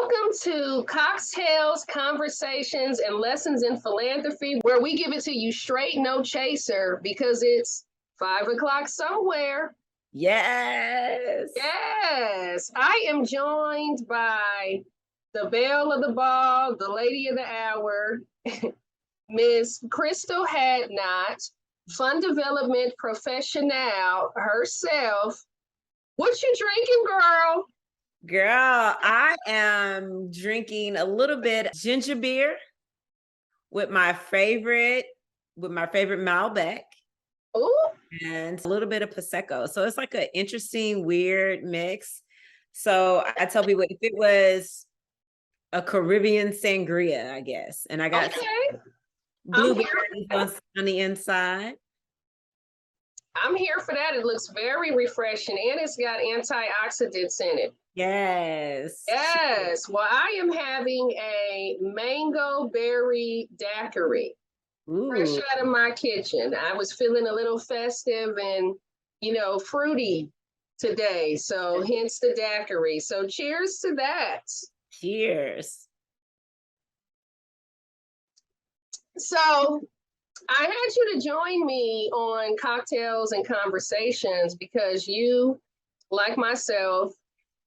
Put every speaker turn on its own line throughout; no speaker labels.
Welcome to Cocktails, Conversations, and Lessons in Philanthropy, where we give it to you straight, no chaser, because it's 5 o'clock somewhere.
Yes.
Yes. I am joined by the belle of the ball, the lady of the hour, Miss Crystal Hadnott, fund development professional herself. What you drinking, girl?
Girl, I am drinking a little bit of ginger beer with my favorite Malbec.
Ooh.
And a little bit of Prosecco. So it's like an interesting, weird mix. So I tell people if it was a Caribbean sangria, I guess. And I got blueberries on the inside.
I'm here for that. It looks very refreshing and it's got antioxidants in it.
Yes.
Yes. Well, I am having a mango berry daiquiri.
Ooh.
Fresh out of my kitchen. I was feeling a little festive and, fruity today. So hence the daiquiri. So cheers to that.
Cheers.
So I had you to join me on Cocktails and Conversations because you, like myself,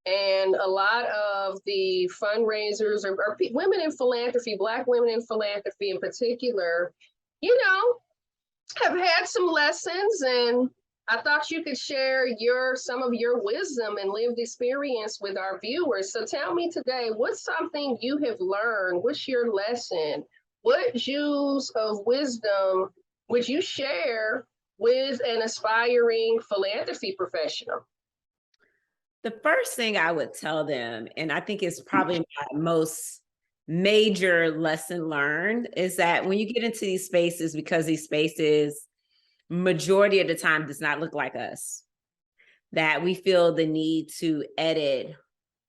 and a lot of the fundraisers or women in philanthropy, Black women in philanthropy in particular, have had some lessons, and I thought you could share some of your wisdom and lived experience with our viewers. So tell me today, what's something you have learned? What's your lesson? What jewels of wisdom would you share with an aspiring philanthropy professional?
The first thing I would tell them, and I think it's probably my most major lesson learned, is that when you get into these spaces, because these spaces majority of the time does not look like us, that we feel the need to edit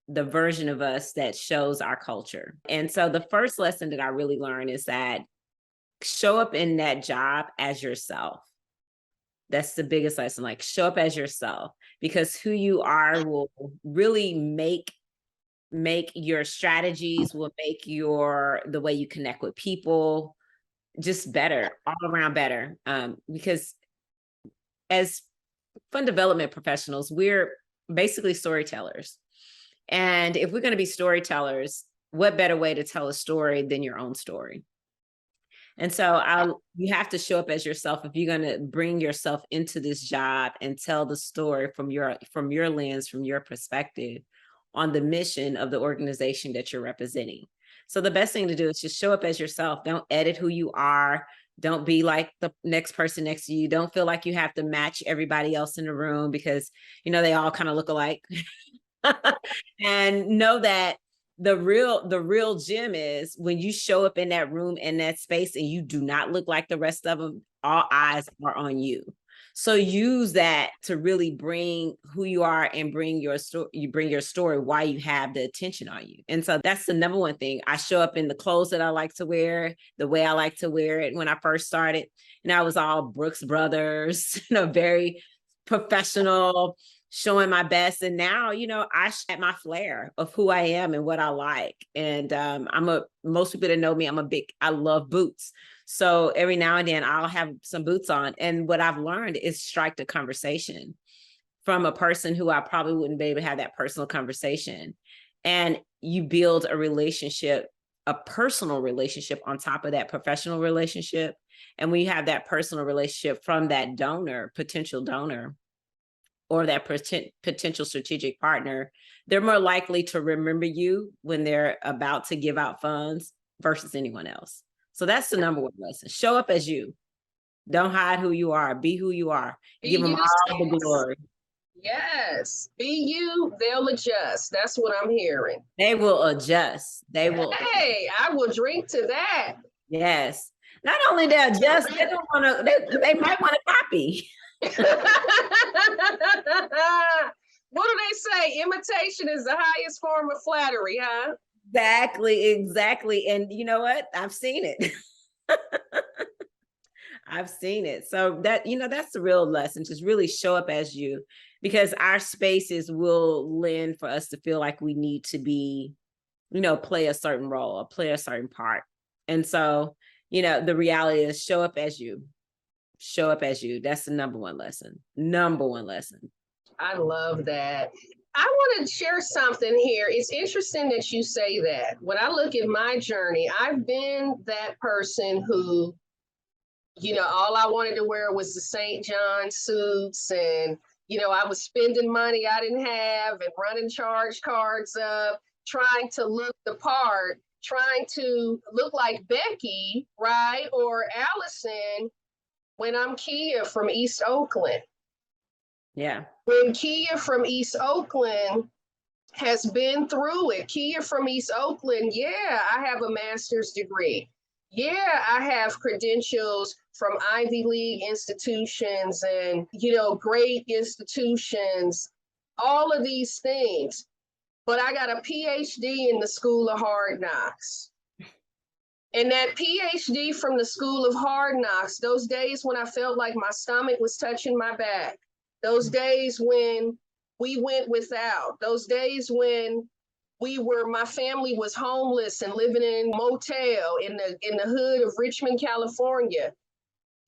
the version of us that shows our culture. And so the first lesson that I really learned is that show up in that job as yourself. That's the biggest lesson. Like, show up as yourself, because who you are will really make your strategies, will make the way you connect with people just better, all around better. Because as fund development professionals, we're basically storytellers. And if we're going to be storytellers, what better way to tell a story than your own story? And so you have to show up as yourself if you're going to bring yourself into this job and tell the story from your lens, from your perspective on the mission of the organization that you're representing. So the best thing to do is just show up as yourself. Don't edit who you are. Don't be like the next person next to you. Don't feel like you have to match everybody else in the room because, they all kind of look alike. And know that the real gem is when you show up in that room, in that space, and you do not look like the rest of them, all eyes are on you. So use that to really bring who you are and bring your story, why you have the attention on you. And so that's the number one thing. I show up in the clothes that I like to wear, the way I like to wear it. When I first started, and I was all Brooks Brothers, very professional, showing my best. And now, I share my flair of who I am and what I like. And most people that know me, I love boots. So every now and then I'll have some boots on. And what I've learned is strike the conversation from a person who I probably wouldn't be able to have that personal conversation. And you build a relationship, a personal relationship on top of that professional relationship. And when you have that personal relationship from that potential donor, or that potential strategic partner, they're more likely to remember you when they're about to give out funds versus anyone else. So that's the number one lesson. Show up as you. Don't hide who you are. Be who you are. Give them all the glory.
Yes. Be you, they'll adjust. That's what I'm hearing.
They will adjust. They will.
Hey, I will drink to that.
Yes. Not only they'll adjust, they don't want to, they might want to copy.
What do they say? Imitation is the highest form of flattery, huh?
Exactly. And you know what? I've seen it. I've seen it. So that's the real lesson. Just really show up as you, because our spaces will lend for us to feel like we need to be play a certain role or play a certain part. And so, the reality is show up as you. Show up as you. That's the number one lesson. Number one lesson.
I love that. I want to share something here. It's interesting that you say that. When I look at my journey, I've been that person who, all I wanted to wear was the St. John suits, and, I was spending money I didn't have and running charge cards up, trying to look the part, trying to look like Becky, right? Or Allison when I'm Kia from East Oakland.
Yeah.
When Kia from East Oakland has been through it, Kia from East Oakland, yeah, I have a master's degree. Yeah, I have credentials from Ivy League institutions and, great institutions, all of these things. But I got a PhD in the School of Hard Knocks. And that PhD from the School of Hard Knocks, those days when I felt like my stomach was touching my back, those days when we went without, those days when my family was homeless and living in a motel in the hood of Richmond, California.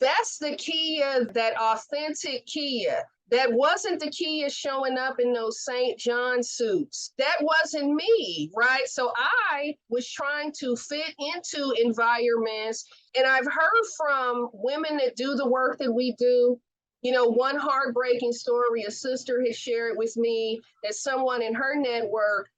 That's the Kia, that authentic Kia. That wasn't the Kia showing up in those St. John suits. That wasn't me, right? So I was trying to fit into environments. And I've heard from women that do the work that we do. One heartbreaking story, a sister has shared with me that someone in her network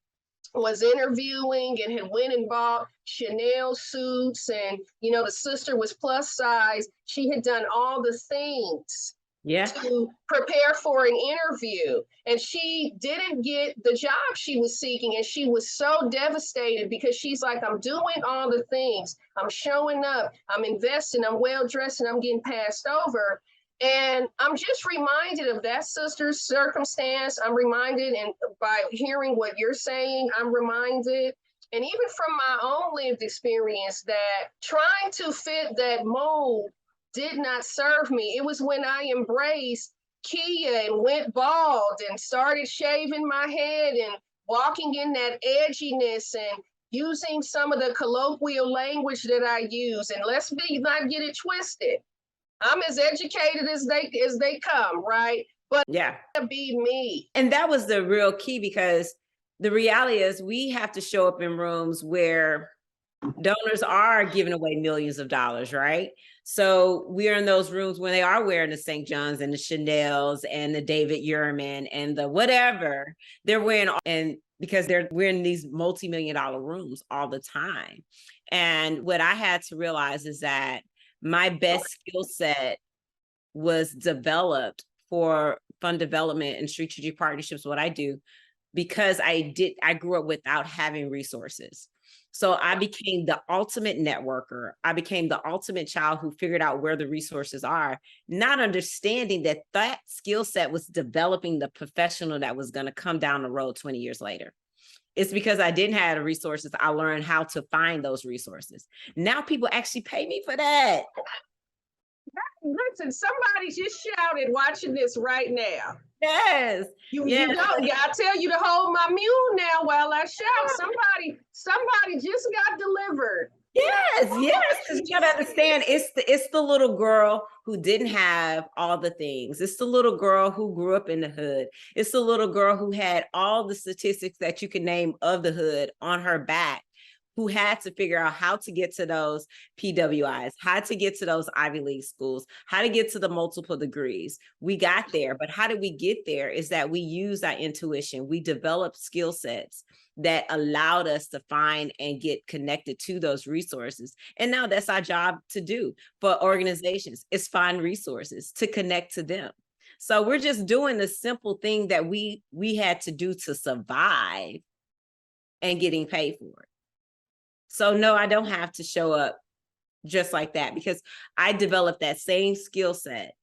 was interviewing and had went and bought Chanel suits, and the sister was plus size. She had done all the things to prepare for an interview, and she didn't get the job she was seeking, and she was so devastated because she's like, I'm doing all the things, I'm showing up, I'm investing, I'm well dressed, and I'm getting passed over. And I'm just reminded of that sister's circumstance. I'm reminded, and by hearing what you're saying, I'm reminded, and even from my own lived experience, that trying to fit that mold did not serve me. It was when I embraced Kia and went bald and started shaving my head and walking in that edginess and using some of the colloquial language that I use. And let's not get it twisted. I'm as educated as they come, right? But
yeah,
be me.
And that was the real key, because the reality is we have to show up in rooms where donors are giving away millions of dollars, right? So we're in those rooms when they are wearing the St. John's and the Chanel's and the David Yurman and the whatever they're wearing, and because we're in these multi-million-dollar rooms all the time. And what I had to realize is that my best skill set was developed for fund development and strategic partnerships, what I do, because I grew up without having resources. So I became the ultimate networker. I became the ultimate child who figured out where the resources are, not understanding that skill set was developing the professional that was going to come down the road 20 years later. It's because I didn't have the resources. I learned how to find those resources. Now people actually pay me for that.
Listen, somebody just shouted watching this right now.
Yes.
You know, I tell you to hold my mule now while I shout. Somebody just got delivered.
Yes. Because you gotta understand, it's the little girl who didn't have all the things. It's the little girl who grew up in the hood. It's the little girl who had all the statistics that you can name of the hood on her back, who had to figure out how to get to those PWIs, how to get to those Ivy League schools, how to get to the multiple degrees. We got there, but how did we get there is that we used our intuition. We developed skill sets that allowed us to find and get connected to those resources. And now that's our job to do for organizations, is find resources to connect to them. So we're just doing the simple thing that we had to do to survive and getting paid for it. So no, I don't have to show up just like that, because I developed that same skill set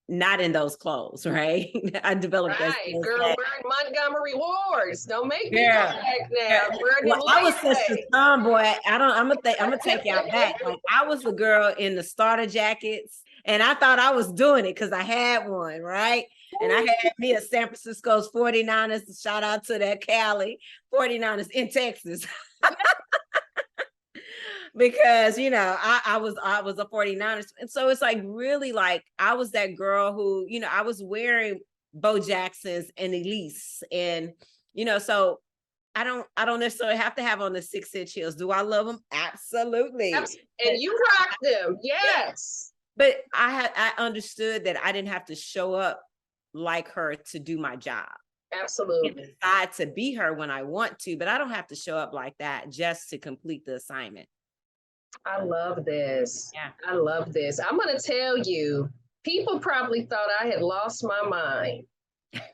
not in those clothes, right? I developed that skill
girl,
set.
wearing Montgomery Ward's. Don't make me go back now.
Well, I was such a tomboy. I'm gonna take y'all back. Like, I was the girl in the starter jackets And I thought I was doing it because I had one, right? And I had me a San Francisco's 49ers. Shout out to that Cali 49ers in Texas. Because I was a 49ers. And so it's like really like I was that girl who, I was wearing Bo Jackson's and Elise. And so I don't necessarily have to have on the 6-inch heels. Do I love them? Absolutely.
And you rock them. Yes.
But I understood that I didn't have to show up like her to do my job.
Absolutely.
I decide to be her when I want to, but I don't have to show up like that just to complete the assignment.
I love this.
Yeah.
I love this. I'm going to tell you, people probably thought I had lost my mind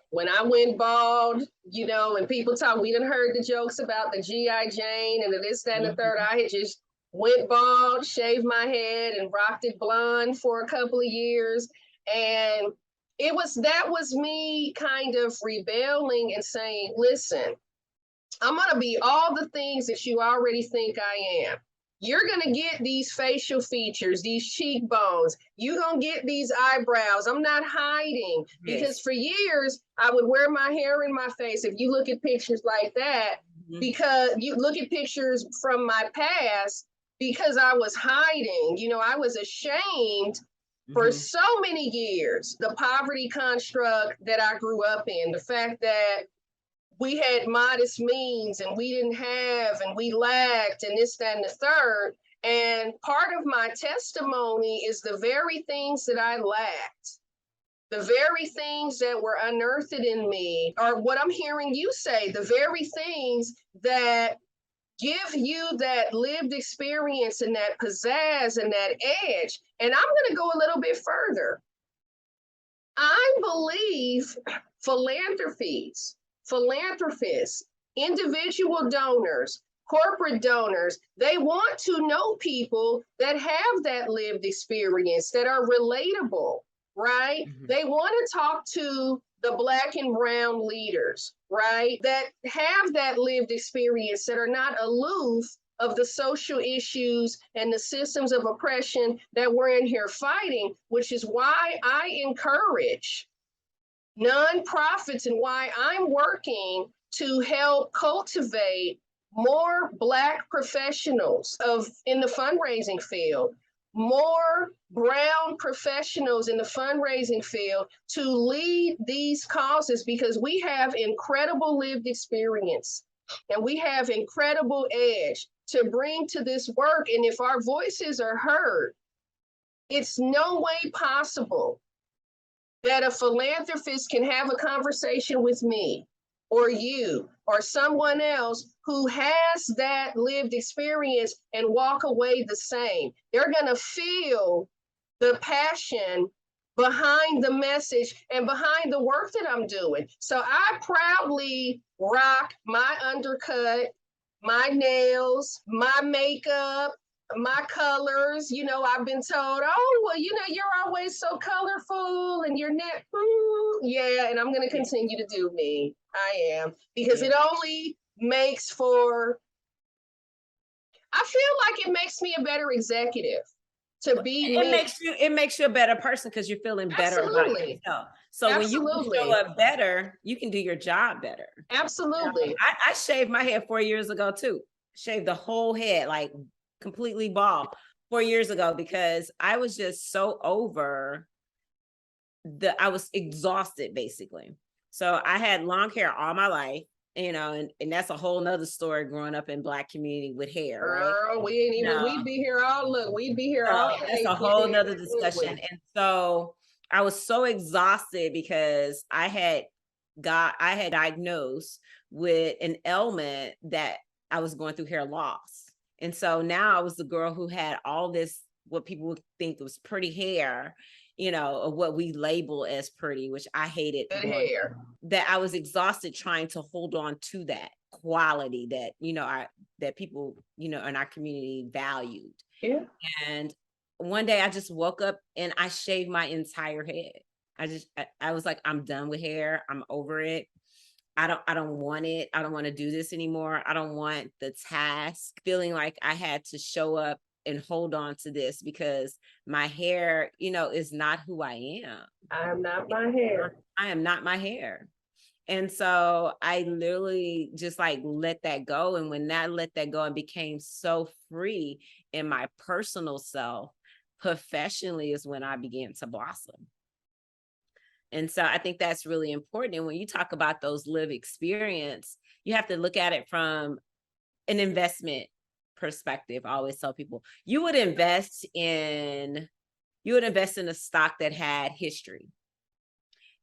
when I went bald, and people talk, we done heard the jokes about the G.I. Jane and the this, that, and the third. I had just went bald, shaved my head, and rocked it blonde for a couple of years. And that was me kind of rebelling and saying, listen, I'm going to be all the things that you already think I am. You're going to get these facial features, these cheekbones. You're going to get these eyebrows. I'm not hiding. Because for years, I would wear my hair in my face. If you look at pictures like that, because you look at pictures from my past, because I was hiding, I was ashamed for so many years. The poverty construct that I grew up in, the fact that we had modest means and we didn't have and we lacked and this, that, and the third. And part of my testimony is the very things that I lacked, the very things that were unearthed in me, or what I'm hearing you say, the very things that give you that lived experience and that pizzazz and that edge. And I'm going to go a little bit further. I believe philanthropists, individual donors, corporate donors, they want to know people that have that lived experience, that are relatable, right? They want to talk to the Black and brown leaders, right? That have that lived experience, that are not aloof of the social issues and the systems of oppression that we're in here fighting, which is why I encourage nonprofits and why I'm working to help cultivate more Black professionals in the fundraising field, more brown professionals in the fundraising field to lead these causes, because we have incredible lived experience and we have incredible edge to bring to this work. And if our voices are heard, it's no way possible that a philanthropist can have a conversation with me or you or someone else who has that lived experience and walk away the same. They're going to feel the passion behind the message and behind the work that I'm doing. So I proudly rock my undercut, my nails, my makeup, my colors. I've been told, oh, well, you're always so colorful and your neck. Yeah, and I'm going to continue to do me. I am, because it only makes for, I feel like it makes me a better executive to be me.
It makes you a better person because you're feeling better about yourself. So when you show up better, you can do your job better.
Absolutely.
I shaved my head 4 years ago too. Shaved the whole head, like completely bald 4 years ago, because I was just so over I was exhausted basically. So I had long hair all my life, and that's a whole nother story growing up in Black community with hair.
Girl,
right?
we ain't even, we'd be here all day.
That's a whole nother discussion. And so I was so exhausted because I had diagnosed with an ailment that I was going through hair loss. And so now I was the girl who had all this, what people would think was pretty hair, of what we label as pretty, which I hated.
Good hair.
That I was exhausted trying to hold on to that quality that, that people, in our community valued.
Yeah.
And one day I just woke up and I shaved my entire head. I was like, I'm done with hair. I'm over it. I don't want it. I don't want to do this anymore. I don't want the task, feeling like I had to show up and hold on to this because my hair, is not who I am.
I am not my hair.
I am not my hair. And so I literally just like let that go. And when I let that go and became so free in my personal self, professionally is when I began to blossom. And so I think that's really important. And when you talk about those lived experience, you have to look at it from an investment perspective. I always tell people you would invest in a stock that had history.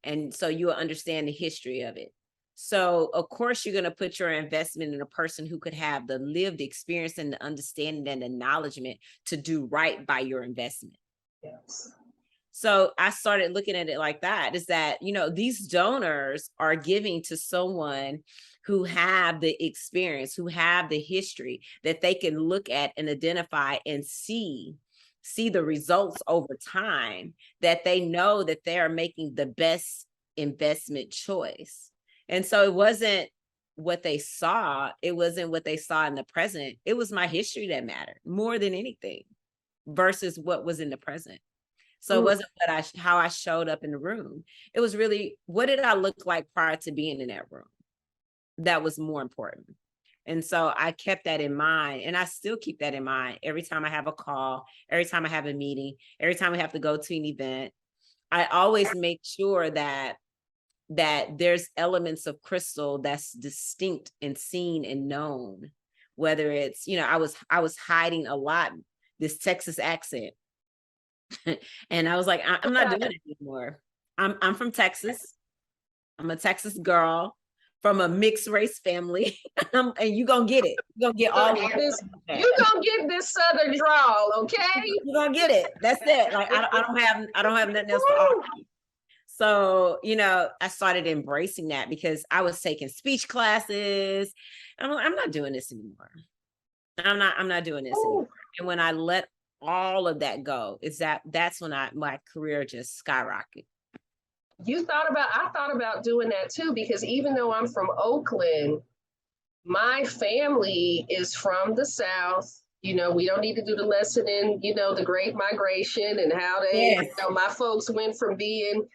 And so you will understand the history of it. So of course you're going to put your investment in a person who could have the lived experience and the understanding and the acknowledgement to do right by your investment.
Yes.
So I started looking at it like that, is that, these donors are giving to someone who have the experience, who have the history that they can look at and identify and see the results over time, that they know that they are making the best investment choice. And so it wasn't what they saw. It wasn't what they saw in the present. It was my history that mattered more than anything versus what was in the present. So it wasn't how I showed up in the room. It was really, what did I look like prior to being in that room? That was more important. And so I kept that in mind, and I still keep that in mind every time I have a call, every time I have a meeting, every time we have to go to an event. I always make sure that there's elements of Crystal that's distinct and seen and known. Whether it's, I was hiding a lot this Texas accent. And I was like, I'm not doing it anymore. I'm from Texas. I'm a Texas girl from a mixed race family. And you gonna get it. You're gonna get all of this.
You gonna get this Southern drawl, okay?
You're gonna get it. That's it. Like I don't have nothing else to offer. So, I started embracing that because I was taking speech classes. I'm not doing this anymore. I'm not doing this anymore. And when I let all of that go, that's when my career just skyrocketed.
I thought about doing that too, because even though I'm from Oakland, my family is from the South. We don't need to do the lesson in, the Great Migration and how they,
Yes.
My folks went from being,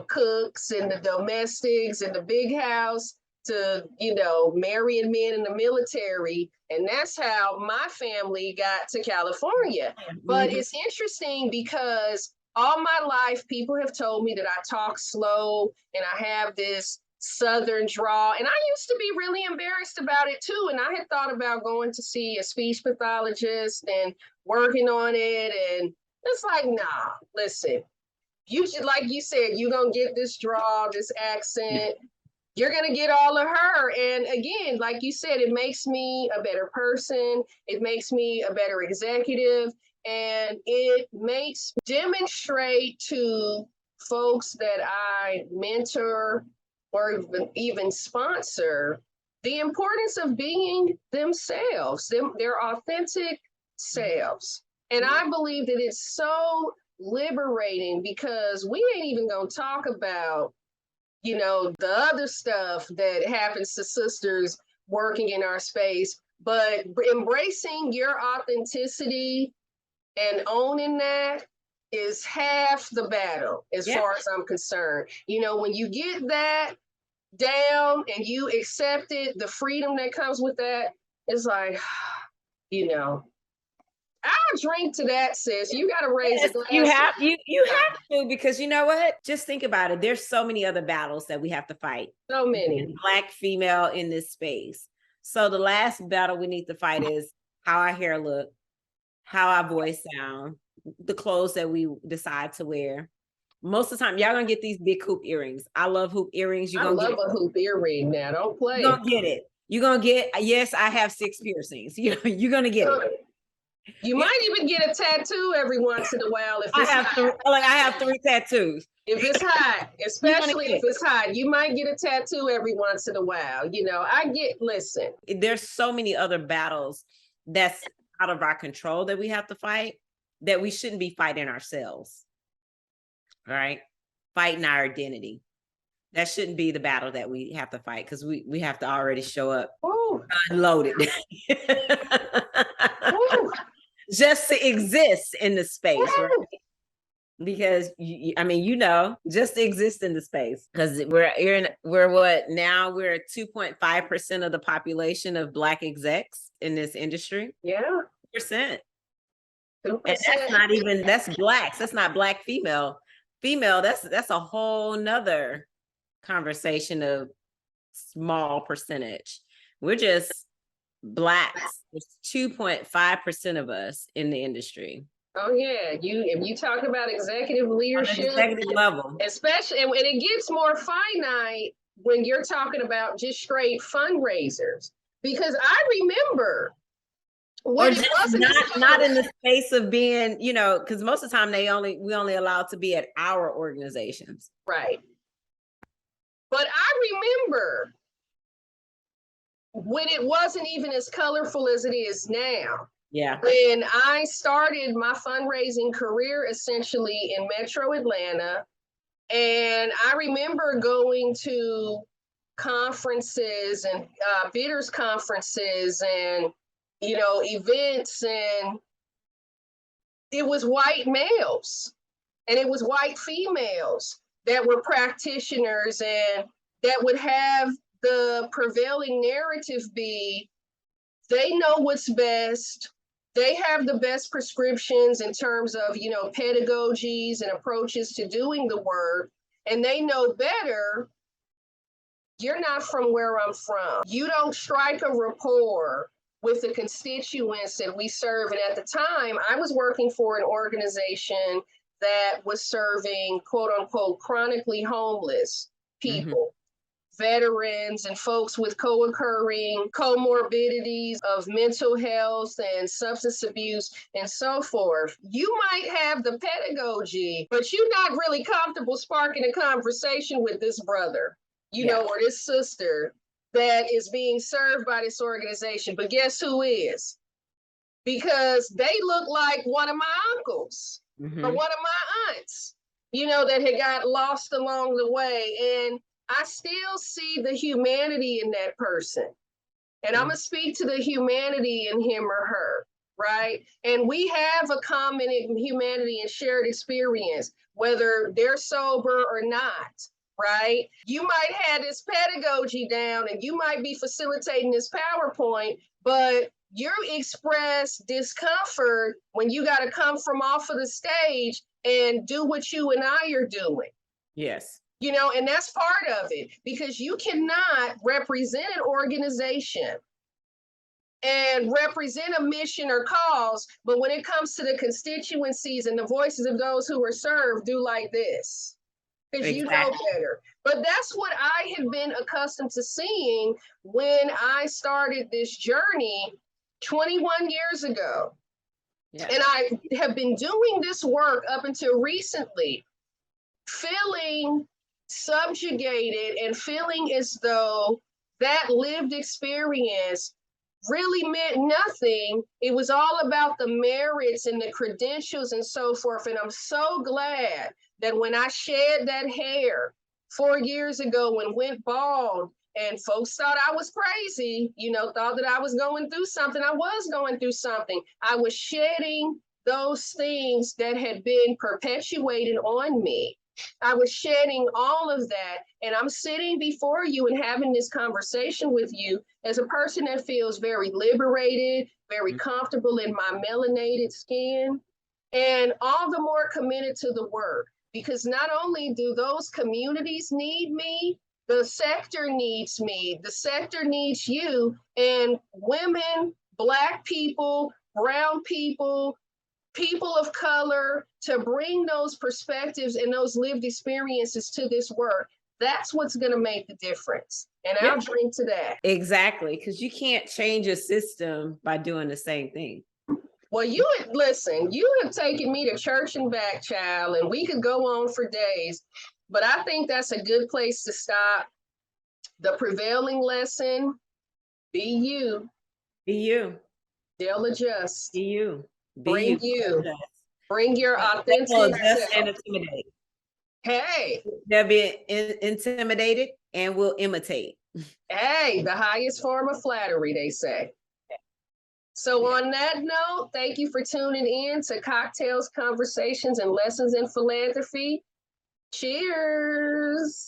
cooks and the domestics in the big house to, marrying men in the military. And that's how my family got to California. But it's interesting because all my life, people have told me that I talk slow and I have this Southern drawl. And I used to be really embarrassed about it too. And I had thought about going to see a speech pathologist and working on it. And it's like, nah, listen, you should, like you said, you're going to get this drawl, this accent. You're going to get all of her. And again, like you said, it makes me a better person. It makes me a better executive. And it makes demonstrate to folks that I mentor or even sponsor the importance of being themselves, their authentic selves. And I believe that it's so liberating because we ain't even going to talk about, the other stuff that happens to sisters working in our space, but embracing your authenticity and owning that is half the battle as far as I'm concerned. When you get that down and you accept it, the freedom that comes with that, it's like, I'll drink to that, sis. You got to raise a glass.
You have to, because you know what? Just think about it. There's so many other battles that we have to fight.
So many.
Black female in this space. So the last battle we need to fight is how our hair look, how our voice sound, the clothes that we decide to wear. Most of the time, y'all gonna get these big hoop earrings. I love hoop earrings.
I love a hoop earring now. Don't play.
You're gonna get it. You're gonna get, yes, I have 6 piercings. You're gonna get it.
You might even get a tattoo every once in a while. If
I have 3 tattoos.
If it's hot, especially if it's hot, you might get a tattoo every once in a while. Listen.
There's so many other battles that's out of our control that we have to fight that we shouldn't be fighting ourselves. All right? Fighting our identity. That shouldn't be the battle that we have to fight because we have to already show up unloaded. just to exist in the space, right? Because I mean, just to exist in the space, because we're what now, we're 2.5% of the population of Black execs in this industry.
Yeah.
Percent.
2%.
And that's Blacks. That's not Black female. That's a whole nother conversation of small percentage. We're just Blacks. It's 2.5% of us in the industry.
Oh yeah, if you talk about executive leadership,
executive level,
especially, and it gets more finite when you're talking about just straight fundraisers. Because I remember when it wasn't
not in the space of being, because most of the time we only allowed to be at our organizations,
right? But I remember when it wasn't even as colorful as it is now.
Yeah.
When I started my fundraising career essentially in Metro Atlanta, and I remember going to conferences and bidders conferences and, events, and it was white males and it was white females that were practitioners, and that would have the prevailing narrative be, they know what's best. They have the best prescriptions in terms of, pedagogies and approaches to doing the work, and they know better. You're not from where I'm from. You don't strike a rapport with the constituents that we serve. And at the time, I was working for an organization that was serving, quote unquote, chronically homeless people. Veterans and folks with co-occurring comorbidities of mental health and substance abuse and so forth. You might have the pedagogy, but you're not really comfortable sparking a conversation with this brother, or this sister that is being served by this organization. But guess who is? Because they look like one of my uncles or one of my aunts, that had got lost along the way. And I still see the humanity in that person. And I'm going to speak to the humanity in him or her, right? And we have a common humanity and shared experience, whether they're sober or not, right? You might have this pedagogy down and you might be facilitating this PowerPoint, but you express discomfort when you got to come from off of the stage and do what you and I are doing.
Yes.
And that's part of it, because you cannot represent an organization and represent a mission or cause, but when it comes to the constituencies and the voices of those who are served, do like this, because you know better. But that's what I had been accustomed to seeing when I started this journey 21 years ago. Yeah. And I have been doing this work up until recently, feeling subjugated and feeling as though that lived experience really meant nothing. It was all about the merits and the credentials and so forth. And I'm so glad that when I shed that hair 4 years ago and went bald, and folks thought I was crazy, thought that I was going through something. I was going through something. I was shedding those things that had been perpetuated on me. I was shedding all of that, and I'm sitting before you and having this conversation with you as a person that feels very liberated, very comfortable in my melanated skin, and all the more committed to the work, because not only do those communities need me, the sector needs me, the sector needs you, and women, Black people, brown people, people of color, to bring those perspectives and those lived experiences to this work. That's what's going to make the difference. And I'll drink to that.
Exactly. Because you can't change a system by doing the same thing.
Well, you have taken me to church and back, child, and we could go on for days, but I think that's a good place to stop. The prevailing lesson: be you. Be you. They'll adjust. Be you. Bring you. Bring your authentic self. And intimidate. Hey.
They'll be intimidated and will imitate.
Hey, the highest form of flattery, they say. So on that note, thank you for tuning in to Cocktails, Conversations, and Lessons in Philanthropy. Cheers.